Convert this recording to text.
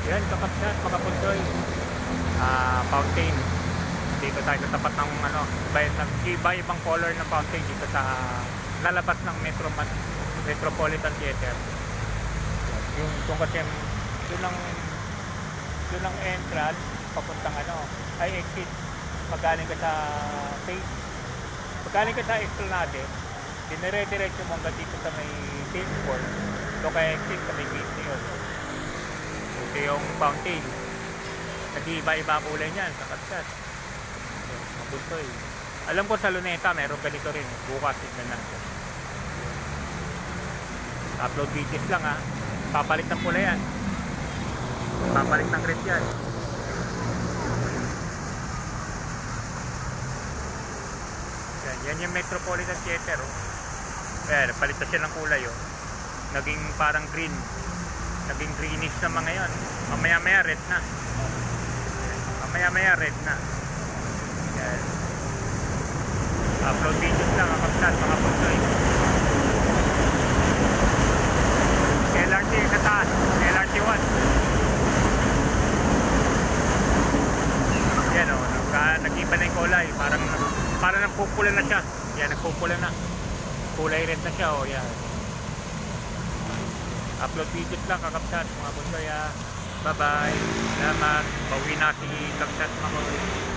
Yan, kakapsat, mga punsoy. Fountain. Dito tayo sa tapat ng ano, iba-ibang color ng fountain dito sa lalabas ng Metropolitan Theater. Yung kung kasi yun ang entrance papuntang ano, ay exit. Pagaling ka sa stage, pagaling ka sa Esplanade, dinire-diretso mo hanggang dito sa may stage court. So kaya exit sa may gate na yun. Ito yung fountain. Nag-iiba-iba kulay niyan sa kapsat. Mabuntoy. Alam ko sa Luneta meron ganito rin. Bukas tignan natin. Upload videos lang ha. Papalit ng pula yan. Papalit ng red yan. Yan yung Metropolitan Theater. Oh. Ayan, palit na siya ng kulay. Oh. Naging parang green. Naging greenish na mga yon. Mamaya-maya red na. Mamaya-maya red na. Yan. Upload videos lang. Kapsat, mga punsoy. LRT kataas. LRT 1. Yan o. Nag-iba na yung kulay. Parang nagpupula na siya. Yan, nagpupula na. Kulay red na siya. O, yan. Upload videos lang, kakapsat, mga punsoy. Bye-bye. Salamat. Pauwi na si Kapsat, mga punsoy.